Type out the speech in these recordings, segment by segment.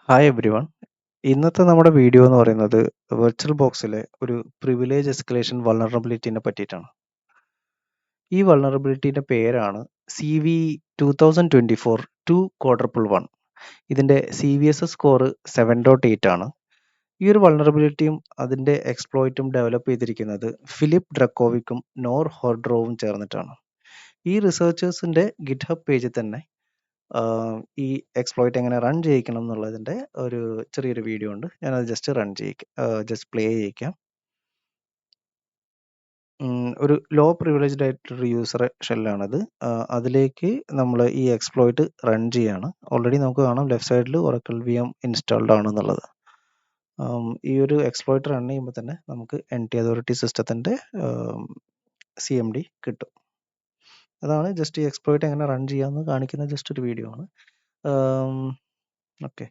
Hi everyone. ഇന്നത്തെ നമ്മുടെ video എന്ന് പറയുന്നത് വെർച്വൽ ബോക്സിലെ ഒരു പ്രിവിലേജ് എസ്കലേഷൻ വൾണറബിലിറ്റിനെ പറ്റിയിട്ടാണ്. ഈ വൾണറബിലിറ്റിയുടെ പേരാണ് CV2024-2-1. ഇതിൻ്റെ CVSS സ്കോർ 7.8 ആണ്. ഈ ഒരു വൾണറബിലിറ്റിയും അതിൻ്റെ എക്സ്പ്ലോയിറ്റും ഡെവലപ്പ് ചെയ്തിരിക്കുന്നത് ഫിലിപ്പ് ഡ്രക്കോവിക്കും നോർ ഹോർഡ്രോവും ചേർന്നിട്ടാണ്. ഈ റിസർച്ചേഴ്സിൻ്റെ ഗിറ്റ്ഹബ് പേജിൽ തന്നെ ഈ എക്സ്പ്ലോയിറ്റ് എങ്ങനെ റൺ ചെയ്യിക്കണം എന്നുള്ളതിൻ്റെ ഒരു ചെറിയൊരു വീഡിയോ ഉണ്ട്. ഞാനത് ജസ്റ്റ് പ്ലേ ചെയ്യിക്കാം. ഒരു ലോ പ്രിവിലേജ്ഡ് ആയിട്ടൊരു യൂസർ ഷെല്ലാണത്. അതിലേക്ക് നമ്മൾ ഈ എക്സ്പ്ലോയിറ്റ് റൺ ചെയ്യാണ്. ഓൾറെഡി നമുക്ക് കാണാം ലെഫ്റ്റ് സൈഡിൽ ഒറാക്കിൾ VM ഇൻസ്റ്റാൾഡ് ആണെന്നുള്ളത്. ഈ ഒരു എക്സ്പ്ലോയിറ്റ് റൺ ചെയ്യുമ്പോൾ തന്നെ നമുക്ക് NT അതോറിറ്റി സിസ്റ്റത്തിൻ്റെ CMD കിട്ടും. അതാണ് ജസ്റ്റ് ഈ എക്സ്പ്ലോയിറ്റ് എങ്ങനെ റൺ ചെയ്യാമെന്ന് കാണിക്കുന്ന ജസ്റ്റ് ഒരു വീഡിയോ ആണ്. ഓക്കെ,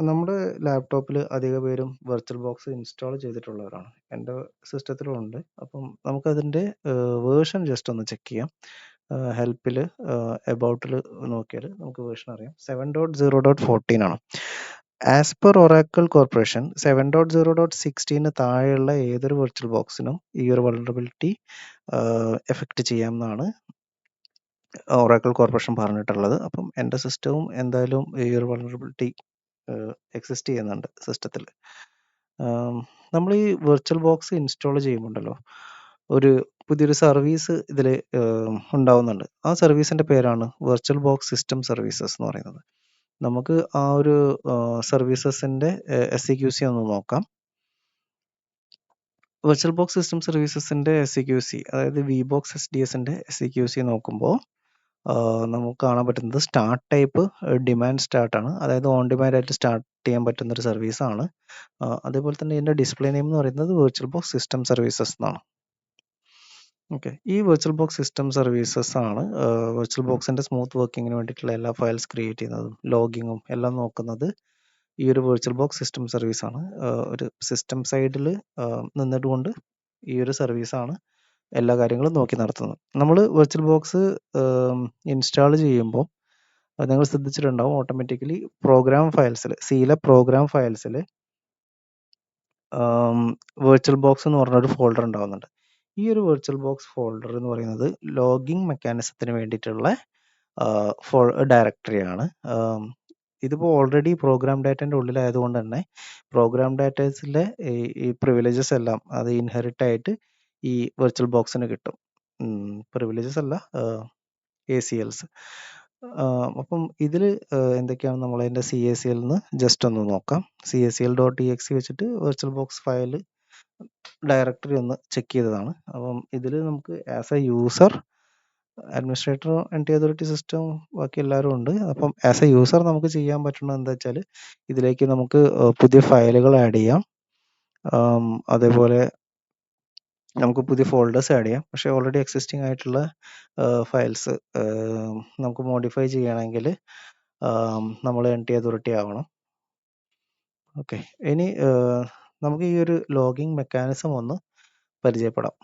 നമ്മുടെ ലാപ്ടോപ്പിൽ അധിക പേരും വെർച്വൽ ബോക്സ് ഇൻസ്റ്റാൾ ചെയ്തിട്ടുള്ളവരാണ്. എൻ്റെ സിസ്റ്റത്തിലും ഉണ്ട്. അപ്പം നമുക്കതിൻ്റെ വേർഷൻ ജസ്റ്റ് ഒന്ന് ചെക്ക് ചെയ്യാം. ഹെൽപ്പിൽ എബൌട്ടിൽ നോക്കിയാൽ നമുക്ക് വേർഷൻ അറിയാം. 7.0.14 ആണ്. ആസ് പെർ ഒറാക്കിൾ കോർപ്പറേഷൻ 7.0.16 താഴെയുള്ള ഏതൊരു വെർച്വൽ ബോക്സിനും ഈ ഒരു വൾണറബിലിറ്റി എഫക്റ്റ് ചെയ്യാമെന്നാണ് ഒറാക്കിൾ കോർപ്പറേഷൻ പറഞ്ഞിട്ടുള്ളത്. അപ്പം എൻ്റെ സിസ്റ്റവും എന്തായാലും ഈ ഒരു വൾണറബിലിറ്റി എക്സിസ്റ്റ് ചെയ്യുന്നുണ്ട് സിസ്റ്റത്തിൽ. നമ്മൾ ഈ വെർച്വൽ ബോക്സ് ഇൻസ്റ്റാൾ ചെയ്യുമ്പോണ്ടല്ലോ, ഒരു പുതിയൊരു സർവീസ് ഇതിൽ ഉണ്ടാവുന്നുണ്ട്. ആ സർവീസിൻ്റെ പേരാണ് വെർച്വൽ ബോക്സ് സിസ്റ്റം സർവീസസ് എന്ന് പറയുന്നത്. നമുക്ക് ആ ഒരു സർവീസസിൻ്റെ SCQC ഒന്ന് നോക്കാം. വെർച്വൽ ബോക്സ് സിസ്റ്റം സർവീസസിൻ്റെ SCQC, അതായത് VBox SDS-ൻ്റെ SCQC നോക്കുമ്പോൾ നമുക്ക് കാണാൻ പറ്റുന്നത് സ്റ്റാർട്ട് ടൈപ്പ് ഡിമാൻഡ് സ്റ്റാർട്ടാണ്. അതായത് ഓൺ ഡിമാൻഡ് ആയിട്ട് സ്റ്റാർട്ട് ചെയ്യാൻ പറ്റുന്ന ഒരു സർവീസാണ്. അതേപോലെ തന്നെ ഇതിൻ്റെ ഡിസ്പ്ലേ നെയിം എന്ന് പറയുന്നത് വെർച്വൽ ബോക്സ് സിസ്റ്റം സർവീസസ് എന്നാണ്. ഓക്കെ, ഈ വെർച്വൽ ബോക്സ് സിസ്റ്റം സർവീസസ് ആണ് വെർച്വൽ ബോക്സിൻ്റെ സ്മൂത്ത് വർക്കിങ്ങിന് വേണ്ടിയിട്ടുള്ള എല്ലാ ഫയൽസ് ക്രിയേറ്റ് ചെയ്യുന്നതും ലോഗിങ്ങും എല്ലാം നോക്കുന്നത് ഈ ഒരു വെർച്വൽ ബോക്സ് സിസ്റ്റം സർവീസാണ്. ഒരു സിസ്റ്റം സൈഡിൽ നിന്നിട്ടുകൊണ്ട് ഈ ഒരു സർവീസാണ് എല്ലാ കാര്യങ്ങളും നോക്കി നടത്തുന്നത്. നമ്മൾ വെർച്വൽ ബോക്സ് ഇൻസ്റ്റാൾ ചെയ്യുമ്പോൾ നിങ്ങൾ ശ്രദ്ധിച്ചിട്ടുണ്ടാവും, ഓട്ടോമാറ്റിക്കലി പ്രോഗ്രാം ഫയൽസിൽ പ്രോഗ്രാം ഫയൽസിൽ വെർച്വൽ ബോക്സ് എന്ന് പറഞ്ഞൊരു ഫോൾഡർ ഉണ്ടാവുന്നുണ്ട്. ഈ ഒരു വെർച്വൽ ബോക്സ് ഫോൾഡർ എന്ന് പറയുന്നത് ലോഗിങ് മെക്കാനിസത്തിന് വേണ്ടിയിട്ടുള്ള ഡയറക്ടറിയാണ്. ഇതിപ്പോൾ ഓൾറെഡി പ്രോഗ്രാം ഡാറ്റേൻ്റെ ഉള്ളിലായതുകൊണ്ട് തന്നെ പ്രോഗ്രാം ഡാറ്റേഴ്സിലെ ഈ പ്രിവിലേജസ് എല്ലാം അത് ഇൻഹെറിറ്റ് ആയിട്ട് ഈ വെർച്വൽ ബോക്സിന് കിട്ടും. പ്രിവിലേജസ് അല്ല, ACLs. അപ്പം ഇതിൽ എന്തൊക്കെയാണ് നമ്മളതിൻ്റെ CACL എന്ന് ജസ്റ്റ് ഒന്ന് നോക്കാം. CACL.exe വെച്ചിട്ട് വെർച്വൽ ബോക്സ് ഫയൽ ഡയറക്ടറി ഒന്ന് ചെക്ക് ചെയ്തതാണ്. അപ്പം ഇതിൽ നമുക്ക് as A user, administrator, NT authority system ബാക്കി എല്ലാവരും ഉണ്ട്. അപ്പം ആസ് എ യൂസർ നമുക്ക് ചെയ്യാൻ പറ്റുന്നത് എന്താ വെച്ചാൽ ഇതിലേക്ക് നമുക്ക് പുതിയ ഫയലുകൾ ആഡ് ചെയ്യാം. അതേപോലെ നമുക്ക് പുതിയ ഫോൾഡേഴ്സ് ആഡ് ചെയ്യാം. പക്ഷേ ഓൾറെഡി എക്സിസ്റ്റിംഗ് ആയിട്ടുള്ള ഫയൽസ് നമുക്ക് മോഡിഫൈ ചെയ്യണമെങ്കിൽ നമ്മൾ NT അതോറിറ്റി ആവണം. ഓക്കെ, ഇനി നമുക്ക് ഈ ഒരു ലോഗിങ് മെക്കാനിസം ഒന്ന് പരിചയപ്പെടാം.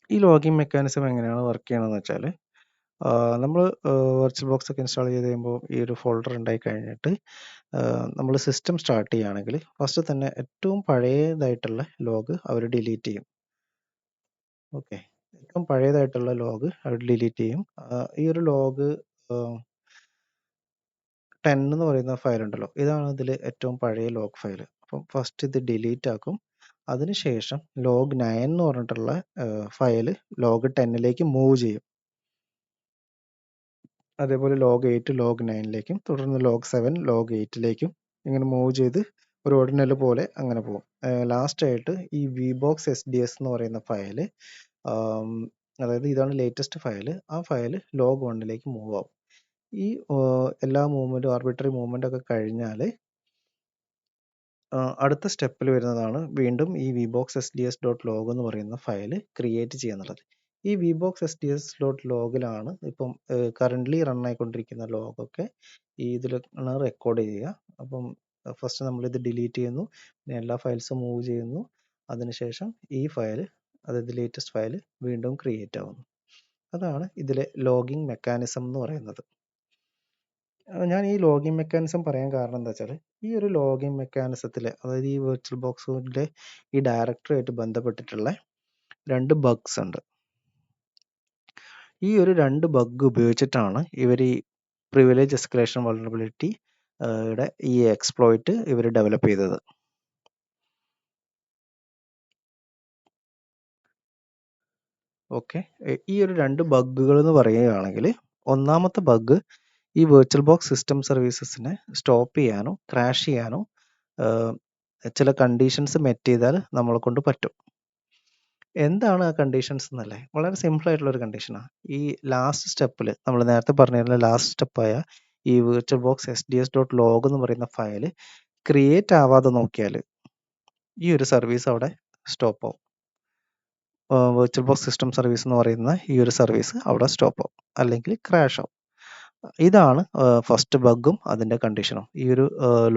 ഈ ലോഗിങ് മെക്കാനിസം എങ്ങനെയാണ് വർക്ക് ചെയ്യണമെന്ന് വെച്ചാൽ, നമ്മൾ വെർച്വൽ ബോക്സ് ഒക്കെ ഇൻസ്റ്റാൾ ചെയ്ത് കഴിയുമ്പോൾ ഈ ഒരു ഫോൾഡർ ഉണ്ടായി കഴിഞ്ഞിട്ട് നമ്മൾ സിസ്റ്റം സ്റ്റാർട്ട് ചെയ്യുകയാണെങ്കിൽ ഫസ്റ്റ് തന്നെ ഏറ്റവും പഴയതായിട്ടുള്ള ലോഗ് അവർ ഡിലീറ്റ് ചെയ്യും. ഓക്കെ, ഏറ്റവും പഴയതായിട്ടുള്ള ലോഗ് അവർ ഡിലീറ്റ് ചെയ്യും. ഈ ഒരു ലോഗ് 10 എന്ന് പറയുന്ന ഫയൽ ഉണ്ടല്ലോ, ഇതാണ് ഇതിൽ ഏറ്റവും പഴയ ലോഗ് ഫയൽ. അപ്പം ഫസ്റ്റ് ഇത് ഡിലീറ്റ് ആക്കും. അതിനുശേഷം ലോഗ് 9 എന്ന് പറഞ്ഞിട്ടുള്ള ഫയൽ ലോഗ് 10ലേക്ക് മൂവ് ചെയ്യും. അതേപോലെ ലോഗ് 8 ലോഗ് 9ലേക്കും, തുടർന്ന് ലോഗ് 7 ലോഗ് 8ലേക്കും ഇങ്ങനെ മൂവ് ചെയ്ത് ഒരു ഓർഡിനൽ പോലെ അങ്ങനെ പോകും. ലാസ്റ്റ് ആയിട്ട് ഈ VBox SDS എന്ന് പറയുന്ന ഫയൽ, അതായത് ഇതാണ് ലേറ്റസ്റ്റ് ഫയൽ, ആ ഫയൽ ലോഗ് 1ലേക്ക് മൂവ് ആവും. ഈ എല്ലാ മൂവ്മെൻറ്റും ആർബിട്രറി മൂവ്മെൻ്റ് ഒക്കെ കഴിഞ്ഞാൽ അടുത്ത സ്റ്റെപ്പിൽ വരുന്നതാണ് വീണ്ടും ഈ VBox.SDS.log എന്ന് പറയുന്ന ഫയൽ ക്രിയേറ്റ് ചെയ്യുക എന്നുള്ളത്. ഈ VBox.SDS.logലാണ് ഇപ്പം കറൻ്റ്ലി റൺ ആയിക്കൊണ്ടിരിക്കുന്ന ലോഗൊക്കെ ഈ ഇതിലാണ് റെക്കോർഡ് ചെയ്യുക. അപ്പം ഫസ്റ്റ് നമ്മളിത് ഡിലീറ്റ് ചെയ്യുന്നു, പിന്നെ എല്ലാ ഫയൽസും മൂവ് ചെയ്യുന്നു, അതിനുശേഷം ഈ ഫയൽ, അതായത് ലേറ്റസ്റ്റ് ഫയൽ വീണ്ടും ക്രിയേറ്റ് ആവുന്നു. അതാണ് ഇതിലെ ലോഗിങ് മെക്കാനിസം എന്ന് പറയുന്നത്. ഞാൻ ഈ ലോഗിങ് മെക്കാനിസം പറയാൻ കാരണം എന്താ വെച്ചാൽ, ഈ ഒരു ലോഗിങ് മെക്കാനിസത്തിൽ, അതായത് ഈ വെർച്വൽ ബോക്സിൻ്റെ ഈ ഡയറക്ടറിയായിട്ട് ബന്ധപ്പെട്ടിട്ടുള്ള 2 ബഗ്സ് ഉണ്ട്. ഈ ഒരു 2 ബഗ് ഉപയോഗിച്ചിട്ടാണ് ഇവർ ഈ പ്രിവിലേജ് എസ്കലേഷൻ വൾനറബിലിറ്റി യുടെ ഈ എക്സ്പ്ലോയിറ്റ് ഇവർ ഡെവലപ്പ് ചെയ്തത്. ഓക്കെ, ഈ ഒരു 2 ബഗ്ഗുകൾ എന്ന് പറയുകയാണെങ്കിൽ, ഒന്നാമത്തെ ബഗ് ഈ വെർച്വൽ ബോക്സ് സിസ്റ്റം സർവീസസിനെ സ്റ്റോപ്പ് ചെയ്യാനോ ക്രാഷ് ചെയ്യാനോ ചില കണ്ടീഷൻസ് മെറ്റ് ചെയ്താൽ നമ്മളെ കൊണ്ട് പറ്റും. എന്താണ് ആ കണ്ടീഷൻസ് എന്നല്ലേ? വളരെ സിമ്പിൾ ആയിട്ടുള്ള ഒരു കണ്ടീഷനാണ്. ഈ ലാസ്റ്റ് സ്റ്റെപ്പിൽ നമ്മൾ നേരത്തെ പറഞ്ഞിരുന്ന ലാസ്റ്റ് സ്റ്റെപ്പായ ഈ വെർച്വൽ ബോക്സ് sds.log എന്ന് പറയുന്ന ഫയൽ ക്രിയേറ്റ് ആവാതെ നോക്കിയാൽ ഈ ഒരു സർവീസ് അവിടെ സ്റ്റോപ്പ് ആവും. വെർച്വൽ ബോക്സ് സിസ്റ്റം സർവീസ് എന്ന് പറയുന്ന ഈ ഒരു സർവീസ് അവിടെ സ്റ്റോപ്പ് ആവും, അല്ലെങ്കിൽ ക്രാഷ് ആവും. ഇതാണ് ഫസ്റ്റ് ബഗ്ഗും അതിൻ്റെ കണ്ടീഷനും. ഈ ഒരു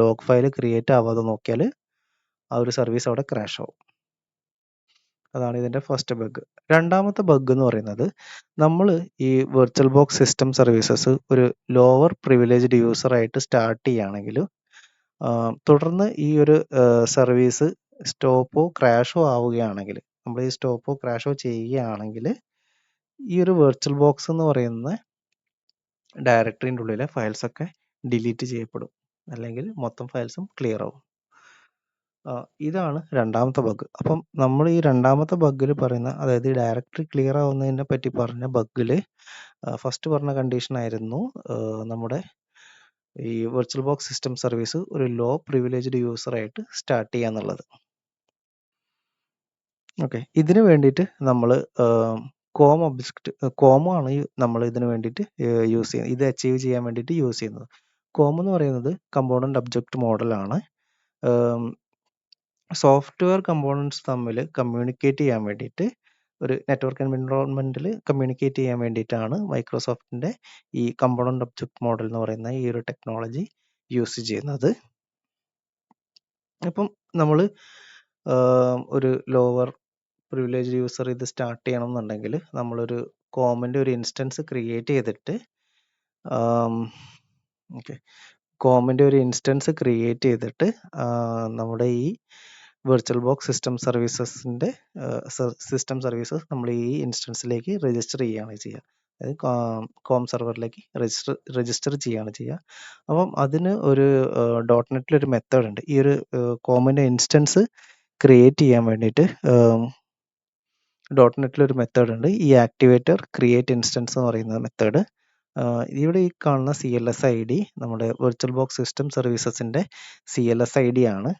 ലോഗ് ഫയൽ ക്രിയേറ്റ് ആവാതെ നോക്കിയാൽ ആ ഒരു സർവീസ് അവിടെ ക്രാഷ് ആവും. അതാണ് ഇതിൻ്റെ ഫസ്റ്റ് ബഗ്. രണ്ടാമത്തെ ബഗ് എന്ന് പറയുന്നത്, നമ്മൾ ഈ വെർച്വൽ ബോക്സ് സിസ്റ്റം സർവീസസ് ഒരു ലോവർ പ്രിവിലേജ്ഡ് യൂസറായിട്ട് സ്റ്റാർട്ട് ചെയ്യുകയാണെങ്കിൽ, തുടർന്ന് ഈ ഒരു സർവീസ് സ്റ്റോപ്പോ ക്രാഷോ ആവുകയാണെങ്കിൽ, നമ്മൾ ഈ സ്റ്റോപ്പോ ക്രാഷോ ചെയ്യുകയാണെങ്കിൽ, ഈ ഒരു വെർച്വൽ ബോക്സ് എന്ന് പറയുന്ന ഡയറക്ടറിൻ്റെ ഉള്ളിലെ ഫയൽസൊക്കെ ഡിലീറ്റ് ചെയ്യപ്പെടും, അല്ലെങ്കിൽ മൊത്തം ഫയൽസും ക്ലിയർ ആവും. ഇതാണ് രണ്ടാമത്തെ ബഗ്. അപ്പം നമ്മൾ ഈ രണ്ടാമത്തെ ബഗ്ഗിൽ പറയുന്ന, അതായത് ഈ ഡയറക്ടറി ക്ലിയർ ആവുന്നതിനെ പറ്റി പറഞ്ഞ ബഗ്ഗിൽ ഫസ്റ്റ് പറഞ്ഞ കണ്ടീഷൻ ആയിരുന്നു നമ്മുടെ ഈ വെർച്വൽ ബോക്സ് സിസ്റ്റം സർവീസ് ഒരു ലോ പ്രിവിലേജ്ഡ് യൂസറായിട്ട് സ്റ്റാർട്ട് ചെയ്യുക എന്നുള്ളത്. ഓക്കെ, ഇതിന് വേണ്ടിയിട്ട് നമ്മൾ കോം ഒബ്ജക്റ്റ് കോമാണ് നമ്മൾ ഇതിന് വേണ്ടിയിട്ട് യൂസ് ചെയ്യുന്നത്, ഇത് അച്ചീവ് ചെയ്യാൻ വേണ്ടിയിട്ട് യൂസ് ചെയ്യുന്നത്. കോം എന്ന് പറയുന്നത് കമ്പോണൻ്റ് ഒബ്ജക്റ്റ് മോഡലാണ്. സോഫ്റ്റ്വെയർ കമ്പോണൻറ്റ്സ് തമ്മിൽ കമ്മ്യൂണിക്കേറ്റ് ചെയ്യാൻ വേണ്ടിയിട്ട്, ഒരു നെറ്റ്വർക്ക് എൻവയോൺമെൻറ്റിൽ കമ്മ്യൂണിക്കേറ്റ് ചെയ്യാൻ വേണ്ടിയിട്ടാണ് മൈക്രോസോഫ്റ്റിൻ്റെ ഈ കമ്പോണൻ്റ് ഒബ്ജക്റ്റ് മോഡൽ എന്ന് പറയുന്ന ഈ ഒരു ടെക്നോളജി യൂസ് ചെയ്യുന്നത്. അപ്പം നമ്മൾ ഒരു ലോവർ പ്രിവിലേജ് യൂസർ ഇത് സ്റ്റാർട്ട് ചെയ്യണം എന്നുണ്ടെങ്കിൽ, നമ്മളൊരു കോമിൻ്റെ ഒരു ഇൻസ്റ്റൻസ് ക്രിയേറ്റ് ചെയ്തിട്ട്, ഓക്കെ, കോമിൻ്റെ ഒരു ഇൻസ്റ്റൻസ് ക്രിയേറ്റ് ചെയ്തിട്ട് നമ്മുടെ ഈ വെർച്വൽ ബോക്സ് സിസ്റ്റം സർവീസസിൻ്റെ സർവീസസ് നമ്മൾ ഈ ഇൻസ്റ്റൻസിലേക്ക് രജിസ്റ്റർ ചെയ്യുകയാണ് ചെയ്യുക. അതായത് കോം സെർവറിലേക്ക് രജിസ്റ്റർ ചെയ്യുകയാണ് ചെയ്യുക. അപ്പം അതിന് ഒരു .NET-ൽ മെത്തേഡ് ഉണ്ട്. ഈ ഒരു കോമിൻ്റെ ഇൻസ്റ്റൻസ് ക്രിയേറ്റ് ചെയ്യാൻ വേണ്ടിയിട്ട് .NET-ൽ മെത്തേഡ് ഉണ്ട്, ഈ ആക്ടിവേറ്റർ ക്രിയേറ്റ് ഇൻസ്റ്റൻസ് എന്ന് പറയുന്ന മെത്തേഡ്. ഇവിടെ ഈ കാണുന്ന CLS-ID നമ്മുടെ വെർച്വൽ ബോക്സ് സിസ്റ്റം സർവീസസിൻ്റെ CLS-ID ആണ്.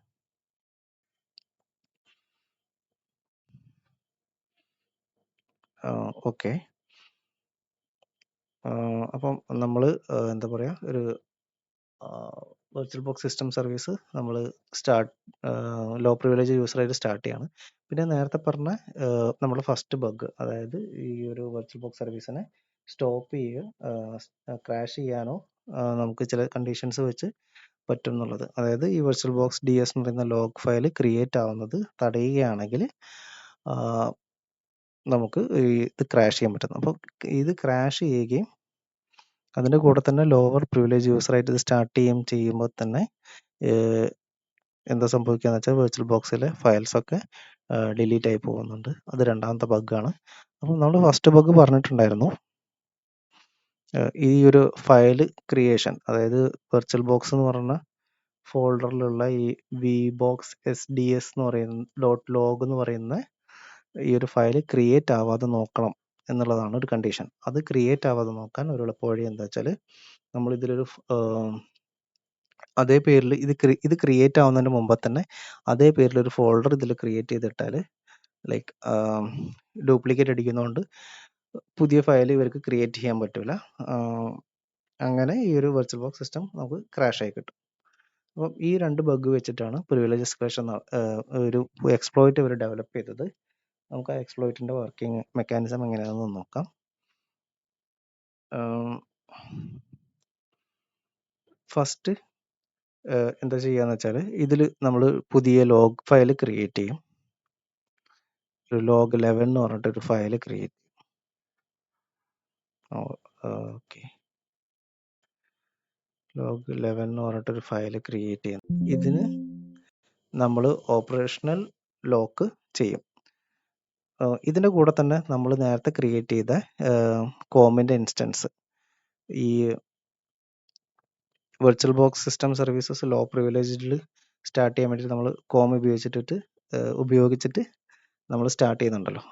ഓക്കെ, അപ്പം നമ്മൾ എന്താ പറയുക, ഒരു വെർച്വൽ ബോക്സ് സിസ്റ്റം സർവീസ് നമ്മൾ ലോ പ്രിവിലേജ് യൂസറായിട്ട് സ്റ്റാർട്ട് ചെയ്യാണ്. പിന്നെ നേരത്തെ പറഞ്ഞ നമ്മുടെ ഫസ്റ്റ് ബഗ്, അതായത് ഈ ഒരു വെർച്വൽ ബോക്സ് സർവീസിനെ സ്റ്റോപ്പ് ചെയ്യുക ക്രാഷ് ചെയ്യാനോ നമുക്ക് ചില കണ്ടീഷൻസ് വെച്ച് പറ്റും എന്നുള്ളത്. അതായത് ഈ വെർച്വൽ ബോക്സ് DS എന്ന് പറയുന്ന ലോഗ് ഫയൽ ക്രിയേറ്റ് ആവുന്നത് തടയുകയാണെങ്കിൽ നമുക്ക് ഇത് ക്രാഷ് ചെയ്യാൻ പറ്റും. അപ്പോൾ ഇത് ക്രാഷ് ചെയ്യുകയും അതിൻ്റെ കൂടെ തന്നെ ലോവർ പ്രിവിലേജ് യൂസറായിട്ട് ഇത് സ്റ്റാർട്ട് ചെയ്യുമ്പോൾ തന്നെ എന്താ സംഭവിക്കുക എന്ന് വെച്ചാൽ, വെർച്വൽ ബോക്സിലെ ഫയൽസൊക്കെ ഡിലീറ്റ് ആയി പോകുന്നുണ്ട്. അത് രണ്ടാമത്തെ ബഗ്ഗാണ്. അപ്പം നമ്മൾ ഫസ്റ്റ് ബഗ് പറഞ്ഞിട്ടുണ്ടായിരുന്നു, ഈ ഒരു ഫയൽ ക്രിയേഷൻ, അതായത് വെർച്വൽ ബോക്സ് എന്ന് പറയുന്ന ഫോൾഡറിലുള്ള ഈ VBox SDS എന്ന് പറയുന്ന .log എന്ന് പറയുന്ന ഈ ഒരു ഫയൽ ക്രിയേറ്റ് ആവാതെ നോക്കണം എന്നുള്ളതാണ് ഒരു കണ്ടീഷൻ. അത് ക്രിയേറ്റ് ആവാതെ നോക്കാൻ ഒരു എളുപ്പവഴി എന്താ വെച്ചാൽ, നമ്മൾ ഇതിലൊരു അതേ പേരിൽ ഇത് ക്രിയേറ്റ് ആവുന്നതിന് മുമ്പ് തന്നെ അതേ പേരിൽ ഒരു ഫോൾഡർ ഇതിൽ ക്രിയേറ്റ് ചെയ്തിട്ടാൽ, ലൈക്ക് ഡ്യൂപ്ലിക്കേറ്റ് അടിക്കുന്നതുകൊണ്ട് പുതിയ ഫയൽ ഇവർക്ക് ക്രിയേറ്റ് ചെയ്യാൻ പറ്റില്ല. അങ്ങനെ ഈ ഒരു വെർച്വൽ ബോക്സ് സിസ്റ്റം നമുക്ക് ക്രാഷ് ആയി കിട്ടും. അപ്പം ഈ 2 ബഗ് വെച്ചിട്ടാണ് പ്രിവിലേജ് എസ്കലേഷൻ ഒരു എക്സ്പ്ലോയിറ്റ് ഇവർ ഡെവലപ്പ് ചെയ്തത്. നമുക്ക് ആ എക്സ്പ്ലോയിറ്റിൻ്റെ വർക്കിംഗ് മെക്കാനിസം എങ്ങനെയാണെന്ന് നോക്കാം. ഫസ്റ്റ് എന്താ ചെയ്യുകയെന്ന് വെച്ചാൽ, ഇതിൽ നമ്മൾ പുതിയ ലോഗ് ഫയൽ ക്രിയേറ്റ് ചെയ്യും. ഒരു log11 എന്ന് പറഞ്ഞിട്ടൊരു ഫയൽ ക്രിയേറ്റ് ചെയ്യും. ഓക്കെ, ലോഗ് 11 എന്ന് പറഞ്ഞിട്ടൊരു ഫയൽ ക്രിയേറ്റ് ചെയ്യണം. ഇതിന് നമ്മൾ ഓപ്പറേഷണൽ ലോക്ക് ചെയ്യും. ഇതിൻ്റെ കൂടെ തന്നെ നമ്മൾ നേരത്തെ ക്രിയേറ്റ് ചെയ്ത കോമിൻ്റെ ഇൻസ്റ്റൻസ്, ഈ virtual box system services low പ്രിവിലേജിൽ സ്റ്റാർട്ട് ചെയ്യാൻ വേണ്ടിയിട്ട് നമ്മൾ കോം ഉപയോഗിച്ചിട്ട് നമ്മൾ സ്റ്റാർട്ട് ചെയ്യുന്നുണ്ടല്ലോ,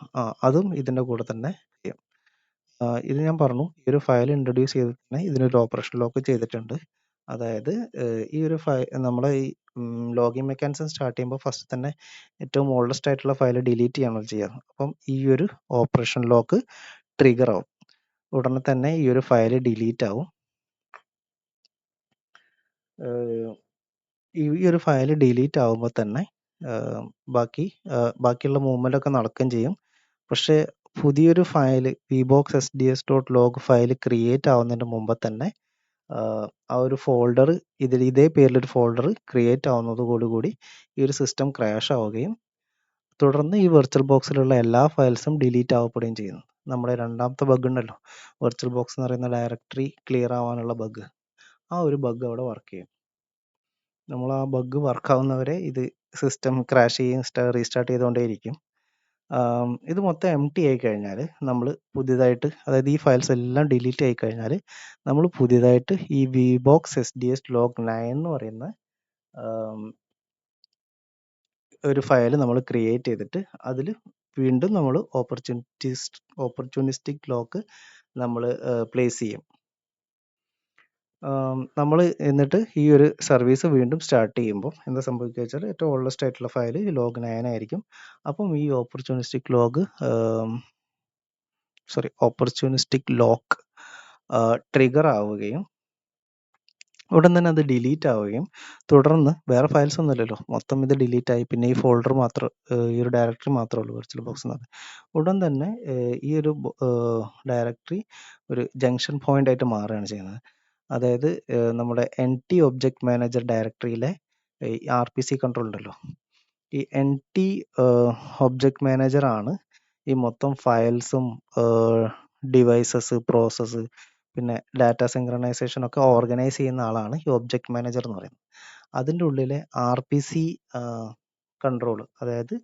അതും ഇതിൻ്റെ കൂടെ തന്നെ ചെയ്യും. ഇത് ഞാൻ പറഞ്ഞു, ഈ ഒരു ഫയൽ ഇൻട്രൊഡ്യൂസ് ചെയ്ത് തന്നെ ഇതിനൊരു ഓപ്പറേഷൻ ലോക്ക് ചെയ്തിട്ടുണ്ട്. അതായത് ഈ ഒരു നമ്മളെ ഈ ലോഗിൻ മെക്കാനിസം സ്റ്റാർട്ട് ചെയ്യുമ്പോൾ ഫസ്റ്റ് തന്നെ ഏറ്റവും ഓൾഡസ്റ്റ് ആയിട്ടുള്ള ഫയൽ ഡിലീറ്റ് ചെയ്യണം ചെയ്യുക. അപ്പം ഈ ഒരു ഓപ്പറേഷൻ ലോക്ക് ട്രിഗർ ആവും. ഉടനെ തന്നെ ഈ ഒരു ഫയൽ ഡിലീറ്റ് ആവും. ഈ ഒരു ഫയൽ ഡിലീറ്റ് ആവുമ്പോൾ തന്നെ ബാക്കിയുള്ള മൂവ്മെൻ്റ് ഒക്കെ നടക്കുകയും ചെയ്യും. പക്ഷേ പുതിയൊരു ഫയൽ vbox_sds.log ഫയൽ ക്രിയേറ്റ് ആവുന്നതിന് മുമ്പ് തന്നെ ആ ഒരു ഫോൾഡർ ഇതേ പേരിലൊരു ഫോൾഡർ ക്രിയേറ്റ് ആവുന്നതോടുകൂടി ഈ ഒരു സിസ്റ്റം ക്രാഷ് ആവുകയും തുടർന്ന് ഈ വെർച്വൽ ബോക്സിലുള്ള എല്ലാ ഫയൽസും ഡിലീറ്റ് ആവപ്പെടുകയും ചെയ്യുന്നു. നമ്മുടെ രണ്ടാമത്തെ ബഗ് ഉണ്ടല്ലോ, വെർച്വൽ ബോക്സ് എന്ന് പറയുന്ന ഡയറക്ടറി ക്ലിയർ ആവാനുള്ള ബഗ്, ആ ഒരു ബഗ് അവിടെ വർക്ക് ചെയ്യും. നമ്മൾ ആ ബഗ് വർക്കാവുന്നവരെ ഇത് സിസ്റ്റം ക്രാഷ് ചെയ്യും, റീസ്റ്റാർട്ട് ചെയ്തുകൊണ്ടേയിരിക്കും. ഇത് മൊത്തം എംപ്റ്റി ആയി കഴിഞ്ഞാൽ നമ്മൾ പുതിയതായിട്ട്, അതായത് ഈ ഫയൽസ് എല്ലാം ഡിലീറ്റ് ആയി കഴിഞ്ഞാൽ നമ്മൾ പുതിയതായിട്ട് ഈ vbox_sds.log 9 എന്ന് പറയുന്ന ഒരു ഫയൽ നമ്മൾ ക്രിയേറ്റ് ചെയ്തിട്ട് അതിൽ വീണ്ടും നമ്മൾ ഓപ്പർച്യൂണിസ്റ്റിക് ലോക്ക് നമ്മൾ പ്ലേസ് ചെയ്യും. നമ്മൾ എന്നിട്ട് ഈ ഒരു സർവീസ് വീണ്ടും സ്റ്റാർട്ട് ചെയ്യുമ്പോൾ എന്താ സംഭവിക്കുക വെച്ചാൽ ഏറ്റവും ഓൾഡസ്റ്റ് ആയിട്ടുള്ള ഫയൽ log 9 ആയിരിക്കും. അപ്പം ഈ ഓപ്പർച്യൂണിസ്റ്റിക് ലോക്ക് ട്രിഗർ ആവുകയും ഉടൻ തന്നെ അത് ഡിലീറ്റ് ആവുകയും തുടർന്ന് വേറെ ഫയൽസ് ഒന്നുമില്ലല്ലോ, മൊത്തം ഇത് ഡിലീറ്റ് ആയി, പിന്നെ ഈ ഫോൾഡർ മാത്രം, ഈ ഒരു ഡയറക്ടറി മാത്രമേ ഉള്ളൂ വെർച്വൽ ബോക്സ് എന്ന് പറഞ്ഞാൽ. ഉടൻ തന്നെ ഈ ഒരു ഡയറക്ടറി ഒരു ജംഗ്ഷൻ പോയിന്റ് ആയിട്ട് മാറുകയാണ് ചെയ്യുന്നത്. അതായത് നമ്മുടെ NT ഒബ്ജക്റ്റ് മാനേജർ ഡയറക്ടറിയിലെ RPC കൺട്രോൾ ഉണ്ടല്ലോ, ഈ NT ഒബ്ജക്റ്റ് മാനേജർ ആണ് ഈ മൊത്തം ഫയൽസും ഡിവൈസസ്, പ്രോസസ്സ്, പിന്നെ ഡാറ്റ സിങ്ക്രണൈസേഷൻ ഒക്കെ ഓർഗനൈസ് ചെയ്യുന്ന ആളാണ് ഈ ഒബ്ജക്റ്റ് മാനേജർ എന്ന് പറയുന്നത്. അതിൻ്റെ ഉള്ളിലെ RPC കൺട്രോൾ, അതായത്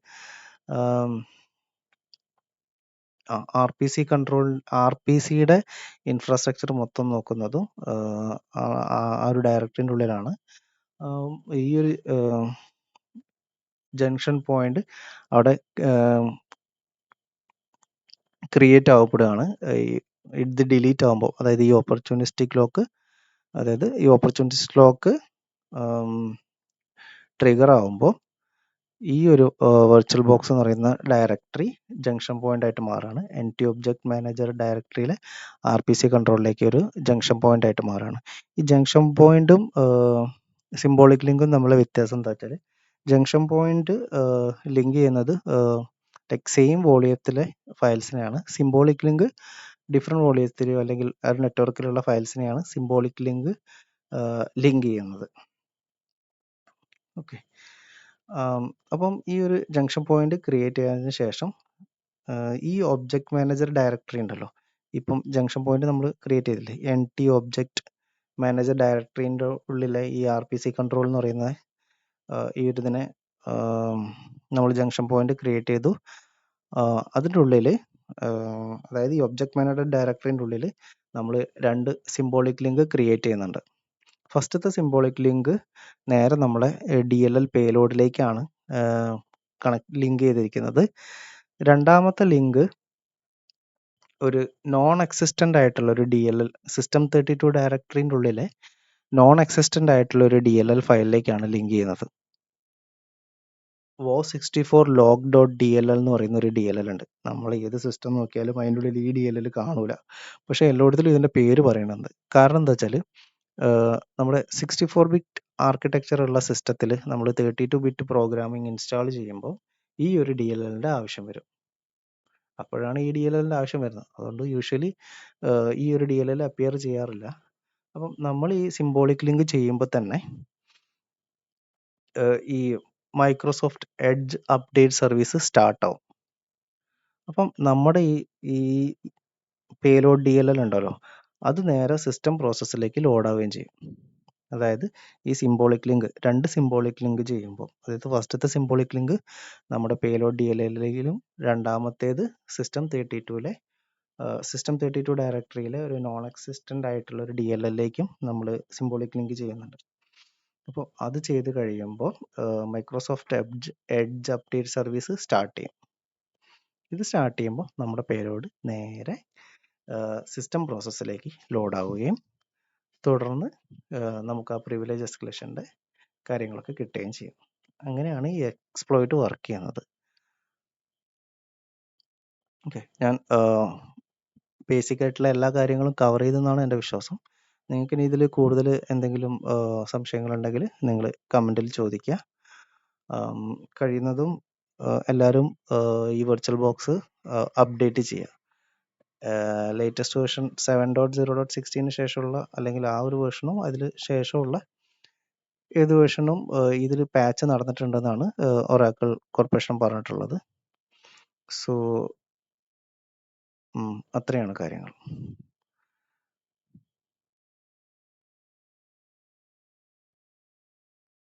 RPCയുടെ ഇൻഫ്രാസ്ട്രക്ചർ മൊത്തം നോക്കുന്നതും ആ ഒരു ഡയറക്ടറിൻ്റെ ഉള്ളിലാണ്. ഈ ഒരു ജംഗ്ഷൻ പോയിന്റ് അവിടെ ക്രിയേറ്റ് ആവപ്പെടുകയാണ്. ഇത് ഡിലീറ്റ് ആകുമ്പോൾ, അതായത് ഈ ഓപ്പർച്യൂണിസ്റ്റിക് ലോക്ക് ട്രിഗർ ആവുമ്പോൾ ഈ ഒരു വെർച്വൽ ബോക്സ് എന്ന് പറയുന്ന ഡയറക്ടറി ജംഗ്ഷൻ പോയിന്റ് ആയിട്ട് മാറുകയാണ്. NT ഒബ്ജക്റ്റ് മാനേജർ ഡയറക്ടറിയിലെ RPC കൺട്രോളിലേക്ക് ഒരു ജംഗ്ഷൻ പോയിന്റ് ആയിട്ട് മാറുകയാണ്. ഈ ജംഗ്ഷൻ പോയിന്റും സിംബോളിക് ലിങ്കും തമ്മിലുള്ള വ്യത്യാസം എന്താ വെച്ചാൽ, ജംഗ്ഷൻ പോയിന്റ് ലിങ്ക് ചെയ്യുന്നത് സെയിം വോളിയത്തിലെ ഫയൽസിനെയാണ്. സിംബോളിക് ലിങ്ക് ഡിഫറെൻറ്റ് വോളിയത്തിലോ അല്ലെങ്കിൽ ആ നെറ്റ്വർക്കിലുള്ള ഫയൽസിനെയാണ് സിംബോളിക് ലിങ്ക് ചെയ്യുന്നത്. ഓക്കെ, അപ്പം ഈ ഒരു ജംഗ്ഷൻ പോയിന്റ് ക്രിയേറ്റ് ചെയ്തതിന് ശേഷം ഈ ഒബ്ജക്റ്റ് മാനേജർ ഡയറക്ടറി ഉണ്ടല്ലോ, ഇപ്പം ജംഗ്ഷൻ പോയിന്റ് നമ്മൾ ക്രിയേറ്റ് ചെയ്തില്ലേ, NT ഒബ്ജക്റ്റ് മാനേജർ ഡയറക്ടറിൻ്റെ ഉള്ളിലെ ഈ RPC കൺട്രോൾ എന്ന് പറയുന്ന ഈ ഒരു ഇതിനെ നമ്മൾ ജംഗ്ഷൻ പോയിന്റ് ക്രിയേറ്റ് ചെയ്തു. അതിൻ്റെ ഉള്ളിൽ, അതായത് ഈ ഒബ്ജക്റ്റ് മാനേജർ ഡയറക്ടറിൻ്റെ ഉള്ളിൽ നമ്മൾ 2 സിംബോളിക് ലിങ്ക് ക്രിയേറ്റ് ചെയ്യുന്നുണ്ട്. ഫസ്റ്റത്തെ സിംബോളിക് ലിങ്ക് നേരെ നമ്മളെ DLL പേലോഡിലേക്കാണ് ലിങ്ക് ചെയ്തിരിക്കുന്നത്. രണ്ടാമത്തെ ലിങ്ക് ഒരു നോൺ എക്സിസ്റ്റൻ്റ് ആയിട്ടുള്ള ഒരു DLL സിസ്റ്റം 32 ഡയറക്ടറിൻ്റെ ഉള്ളിലെ നോൺ എക്സിസ്റ്റൻ്റ് ആയിട്ടുള്ള ഒരു DLL ഫയലിലേക്കാണ് ലിങ്ക് ചെയ്യുന്നത്. wo64log.dll എന്ന് പറയുന്ന ഒരു DLL ഉണ്ട്. നമ്മൾ ഏത് സിസ്റ്റം നോക്കിയാലും അതിൻ്റെ ഉള്ളിൽ ഈ DLL കാണൂല, പക്ഷേ എല്ലായിടത്തിലും ഇതിൻ്റെ പേര് പറയുന്നുണ്ട്. കാരണം എന്താ വെച്ചാൽ, നമ്മുടെ 64 ബിറ്റ് ആർക്കിടെക്ചർ ഉള്ള സിസ്റ്റത്തിൽ നമ്മൾ 32 ബിറ്റ് പ്രോഗ്രാമിംഗ് ഇൻസ്റ്റാൾ ചെയ്യുമ്പോൾ ഈ ഒരു DLLൻ്റെ ആവശ്യം വരും. അപ്പോഴാണ് ഈ DLLൻ്റെ ആവശ്യം വരുന്നത്. അതുകൊണ്ട് യൂഷ്വലി ഈ ഒരു DLL അപ്പിയർ ചെയ്യാറില്ല. അപ്പം നമ്മൾ ഈ സിംബോളിക് ലിങ്ക് ചെയ്യുമ്പോൾ തന്നെ ഈ Microsoft edge update service start ആവും. അപ്പം നമ്മുടെ ഈ പേലോഡ് DLL ഉണ്ടല്ലോ, അത് നേരെ സിസ്റ്റം പ്രോസസ്സിലേക്ക് ലോഡ് ആവുകയും ചെയ്യും. അതായത് ഈ സിംബോളിക് ലിങ്ക്, 2 സിംബോളിക് ലിങ്ക് ചെയ്യുമ്പോൾ, അതായത് ഫസ്റ്റത്തെ സിംബോളിക് ലിങ്ക് നമ്മുടെ പേലോഡ് DLLയിലും രണ്ടാമത്തേത് സിസ്റ്റം 32 ഡയറക്ടറിയിലെ ഒരു നോൺ എക്സിസ്റ്റൻ്റ് ആയിട്ടുള്ള ഒരു DLLയിലേക്കും നമ്മൾ സിംബോളിക് ലിങ്ക് ചെയ്യുന്നുണ്ട്. അപ്പോൾ അത് ചെയ്ത് കഴിയുമ്പോൾ Microsoft edge update service start ചെയ്യും. ഇത് സ്റ്റാർട്ട് ചെയ്യുമ്പോൾ നമ്മുടെ പേലോഡ് നേരെ സിസ്റ്റം പ്രോസസ്സിലേക്ക് ലോഡ് ആവുകയും തുടർന്ന് നമുക്ക് ആ പ്രിവിലേജ് എസ്കലേഷൻ്റെ കാര്യങ്ങളൊക്കെ കിട്ടുകയും ചെയ്യും. അങ്ങനെയാണ് ഈ എക്സ്പ്ലോയിറ്റ് വർക്ക് ചെയ്യുന്നത്. ഓക്കെ, ഞാൻ ബേസിക് ആയിട്ടുള്ള എല്ലാ കാര്യങ്ങളും കവർ ചെയ്തെന്നാണ് എൻ്റെ വിശ്വാസം. നിങ്ങൾക്ക് ഇനി ഇതിൽ കൂടുതൽ എന്തെങ്കിലും സംശയങ്ങളുണ്ടെങ്കിൽ നിങ്ങൾ കമൻറ്റിൽ ചോദിക്കുക. കഴിയുന്നതും എല്ലാവരും ഈ വെർച്വൽ ബോക്സ് അപ്ഡേറ്റ് ചെയ്യുക. ലേറ്റസ്റ്റ് വേർഷൻ 7.0.16 ശേഷമുള്ള, അല്ലെങ്കിൽ ആ ഒരു വേർഷനും അതിൽ ശേഷമുള്ള ഏത് വേർഷനും ഇതിൽ പാച്ച് നടന്നിട്ടുണ്ടെന്നാണ് ഒറാക്കിൾ കോർപ്പറേഷൻ പറഞ്ഞിട്ടുള്ളത്. സോ അത്രയാണ് കാര്യങ്ങൾ.